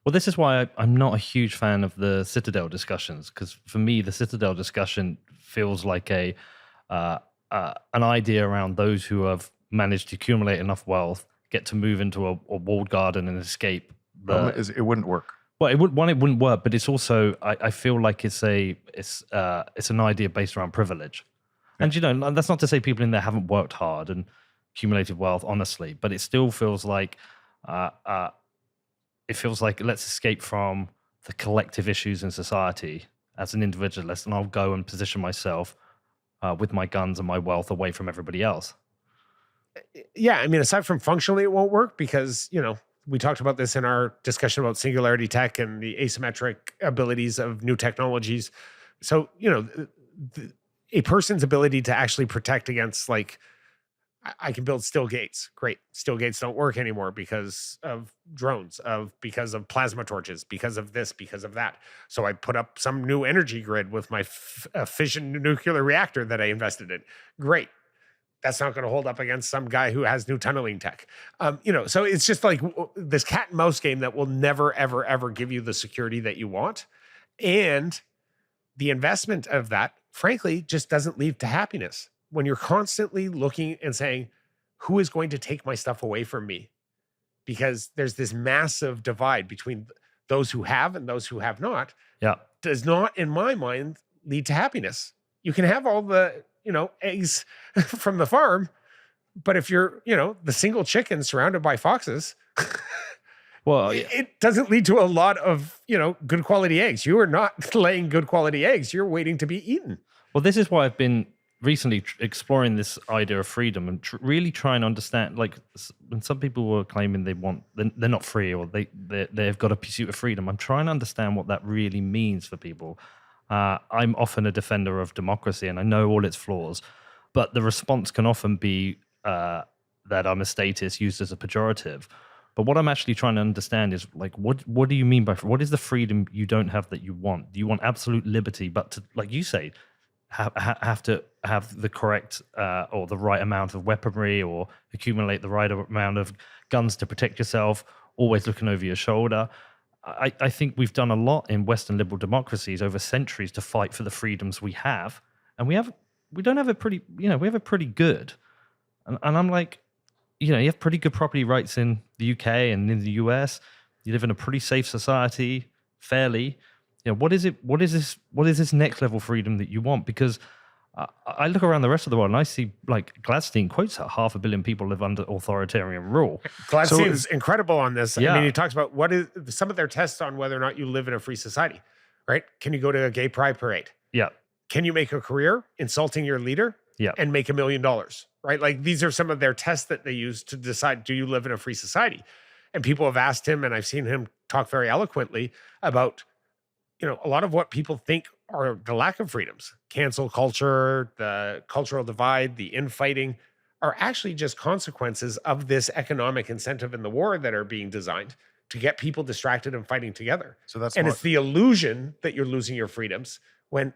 Well, this is why I'm not a huge fan of the Citadel discussions, because for me, the Citadel discussion feels like uh, an idea around those who have managed to accumulate enough wealth get to move into a walled garden and escape Problem the. is, it wouldn't work. Well, it wouldn't work, but it's also I feel like it's an idea based around privilege, and that's not to say people in there haven't worked hard and accumulated wealth honestly, but it still feels like uh, uh, let's escape from the collective issues in society as an individualist, and I'll go and position myself with my guns and my wealth away from everybody else. Yeah, I mean, aside from functionally, it won't work because, we talked about this in our discussion about singularity tech and the asymmetric abilities of new technologies. So, a person's ability to actually protect against, like, I can build steel gates. Great. Steel gates don't work anymore because of drones, because of plasma torches, because of this, because of that. So I put up some new energy grid with my fission nuclear reactor that I invested in. Great. That's not going to hold up against some guy who has new tunneling tech. So it's just like this cat and mouse game that will never, ever, ever give you the security that you want. And the investment of that, frankly, just doesn't lead to happiness. When you're constantly looking and saying, who is going to take my stuff away from me? Because there's this massive divide between those who have and those who have not. Yeah. Does not, in my mind, lead to happiness. You can have all the, eggs from the farm, but if you're, the single chicken surrounded by foxes, well, it doesn't lead to a lot of, good quality eggs. You are not laying good quality eggs. You're waiting to be eaten. Well, this is why I've been recently exploring this idea of freedom and really trying to understand, like, when some people were claiming they're not free, or they've got a pursuit of freedom. I'm trying to understand what that really means for people. I'm often a defender of democracy, and I know all its flaws, but the response can often be that I'm a statist used as a pejorative. But what I'm actually trying to understand is, like, what do you mean by what is the freedom you don't have that you want? Do you want absolute liberty, but to, like you say, have to have the correct or the right amount of weaponry, or accumulate the right amount of guns to protect yourself, always looking over your shoulder? I think we've done a lot in Western liberal democracies over centuries to fight for the freedoms we have, and we don't have it pretty, we have it pretty good. And I'm like, you have pretty good property rights in the UK and in the US. You live in a pretty safe society, fairly. What is this next level freedom that you want? Because I look around the rest of the world and I see, like, Gladstein quotes that 500 million people live under authoritarian rule. Gladstein's incredible on this. Yeah. I mean, he talks about what is some of their tests on whether or not you live in a free society, right? Can you go to a gay pride parade? Yeah. Can you make a career insulting your leader? Yeah. And make $1 million, right? Like, these are some of their tests that they use to decide, do you live in a free society? And people have asked him, and I've seen him talk very eloquently about, a lot of what people think are the lack of freedoms, cancel culture, the cultural divide, the infighting, are actually just consequences of this economic incentive in the war that are being designed to get people distracted and fighting together. So it's the illusion that you're losing your freedoms when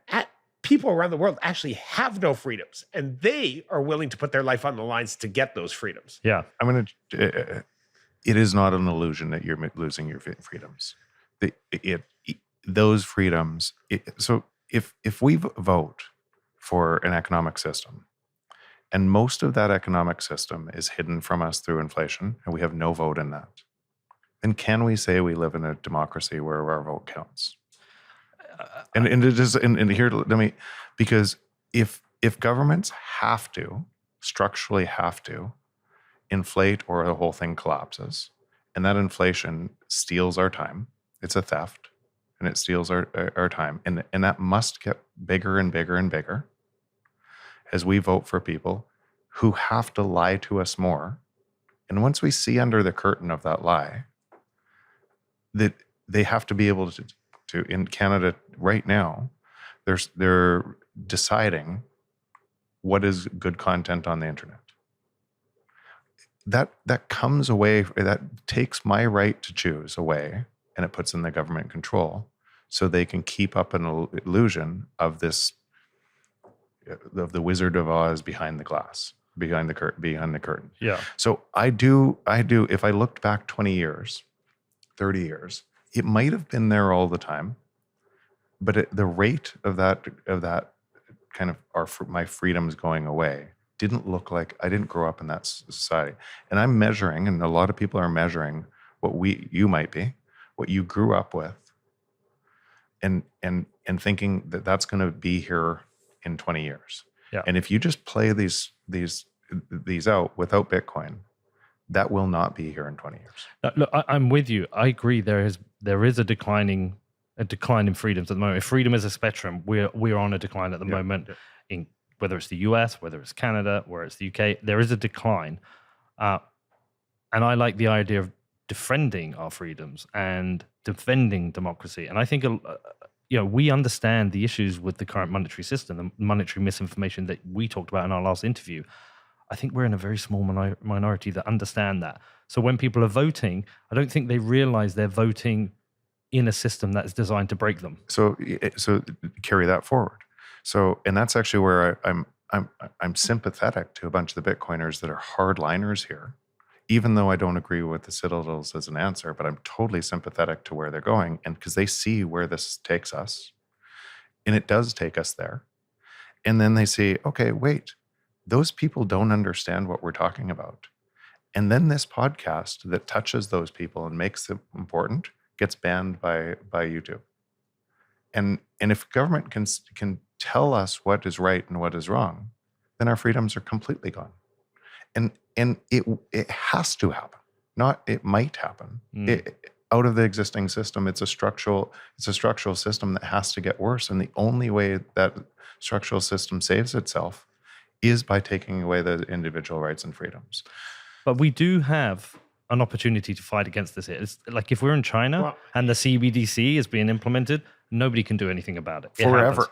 people around the world actually have no freedoms, and they are willing to put their life on the lines to get those freedoms. Yeah. It is not an illusion that you're losing your freedoms. Those freedoms. So if we vote for an economic system, and most of that economic system is hidden from us through inflation, and we have no vote in that, then can we say we live in a democracy where our vote counts? And it is, and here, let me, because if governments structurally have to inflate, or the whole thing collapses, and that inflation steals our time, it's a theft, and it steals our time, and that must get bigger and bigger and bigger as we vote for people who have to lie to us more. And once we see under the curtain of that lie, that they have to be able to in Canada right now, they're deciding what is good content on the internet. That comes away, that takes my right to choose away, and it puts in the government control, so they can keep up an illusion of this, of the Wizard of Oz behind the glass. behind the curtain. Yeah. So I do. If I looked back 20 years, 30 years, it might have been there all the time, but the rate of that kind of my freedoms going away didn't look like. I didn't grow up in that society, and I'm measuring, and a lot of people are measuring what you might be, what you grew up with, and thinking that that's going to be here in 20 years. Yeah. And if you just play these out without Bitcoin, that will not be here in 20 years. Look, I'm with you. I agree. There is a decline in freedoms at the moment. If freedom is a spectrum, we're on a decline at the moment. In whether it's the US, whether it's Canada, whether it's the UK, there is a decline. And I like the idea of defending our freedoms and defending democracy. And I think we understand the issues with the current monetary system, the monetary misinformation that we talked about in our last interview. I think we're in a very small minority that understand that. So when people are voting, I don't think they realize they're voting in a system that is designed to break them. So carry that forward. So, and that's actually where I'm sympathetic to a bunch of the Bitcoiners that are hardliners here, even though I don't agree with the Citadels as an answer, but I'm totally sympathetic to where they're going, and because they see where this takes us, and it does take us there. And then they see, okay, wait, those people don't understand what we're talking about. And then this podcast that touches those people and makes them important gets banned by YouTube. And if government can tell us what is right and what is wrong, then our freedoms are completely gone. And it has to happen. Not it might happen. Out of the existing system, it's a structural system that has to get worse. And the only way that structural system saves itself is by taking away the individual rights and freedoms. But we do have an opportunity to fight against this. It's like if we're in China and the CBDC is being implemented, nobody can do anything about it. Forever.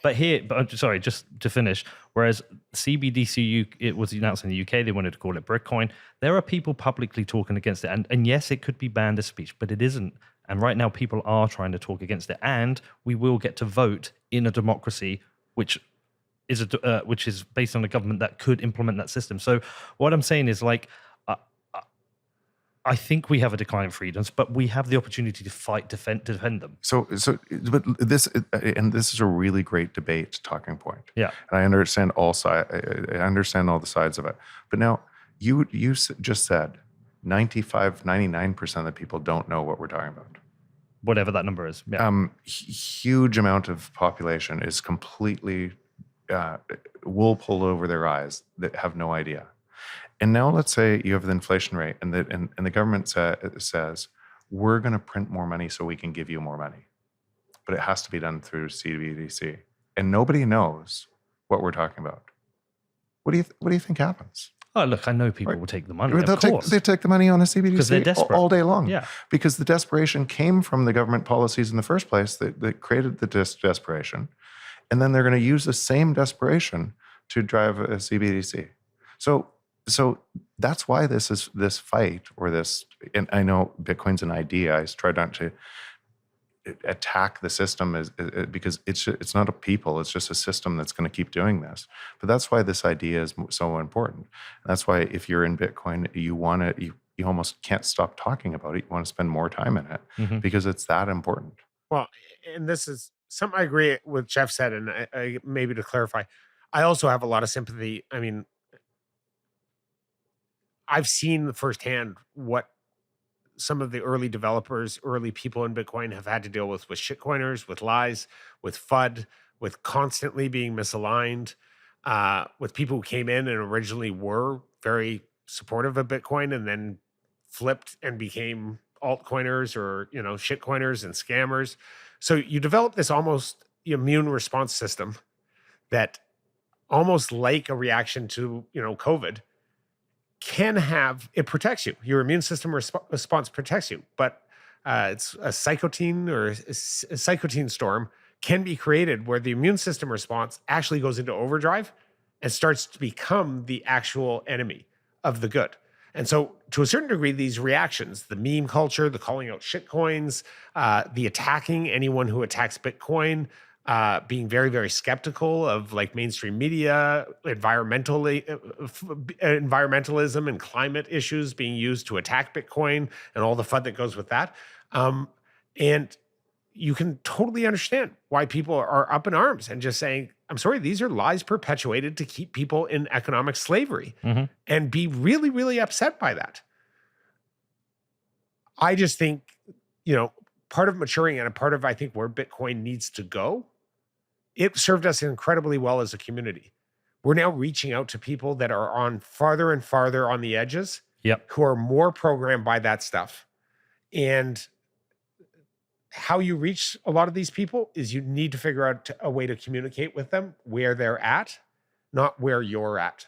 But sorry, just to finish. Whereas CBDC, it was announced in the UK, they wanted to call it Bitcoin. There are people publicly talking against it. And yes, it could be banned as speech, but it isn't. And right now people are trying to talk against it. And we will get to vote in a democracy, which is based on a government that could implement that system. So what I'm saying is I think we have a decline in freedoms, but we have the opportunity to defend them. But this is a really great debate talking point. Yeah, and I understand all sides. I understand all the sides of it. But now you just said 99% of the people don't know what we're talking about. Whatever that number is. Yeah. Huge amount of population is completely wool pulled over their eyes that have no idea. And now let's say you have the inflation rate and the government says, we're going to print more money so we can give you more money. But it has to be done through CBDC. And nobody knows what we're talking about. What do you think happens? Oh, look, I know people will take the money, They take the money on a CBDC because they're desperate all day long. Yeah. Because the desperation came from the government policies in the first place that created the desperation. And then they're going to use the same desperation to drive a CBDC. So that's why this fight or this, and I know Bitcoin's an idea. I try not to attack the system because it's not a people. It's just a system that's going to keep doing this. But that's why this idea is so important. And that's why if you're in Bitcoin, you almost can't stop talking about it. You want to spend more time in it because it's that important. Well, and this is something I agree with Jeff said, and I maybe to clarify, I also have a lot of sympathy. I mean, I've seen firsthand what some of the early developers, early people in Bitcoin have had to deal with shitcoiners, with lies, with FUD, with constantly being misaligned, with people who came in and originally were very supportive of Bitcoin and then flipped and became altcoiners or, shitcoiners and scammers. So you develop this almost immune response system that almost like a reaction to, COVID, it protects you. Your immune system response protects you, but it's a cytokine or a cytokine storm can be created where the immune system response actually goes into overdrive and starts to become the actual enemy of the good. And so to a certain degree, these reactions, the meme culture, the calling out shitcoins, the attacking anyone who attacks Bitcoin, being very, very skeptical of like mainstream media, environmentalism and climate issues being used to attack Bitcoin and all the fun that goes with that. And you can totally understand why people are up in arms and just saying, I'm sorry, these are lies perpetuated to keep people in economic slavery, and be really, really upset by that. I just think, part of maturing and a part of, I think, where Bitcoin needs to go, it served us incredibly well as a community. We're now reaching out to people that are on farther and farther on the edges, who are more programmed by that stuff. And how you reach a lot of these people is you need to figure out a way to communicate with them where they're at, not where you're at.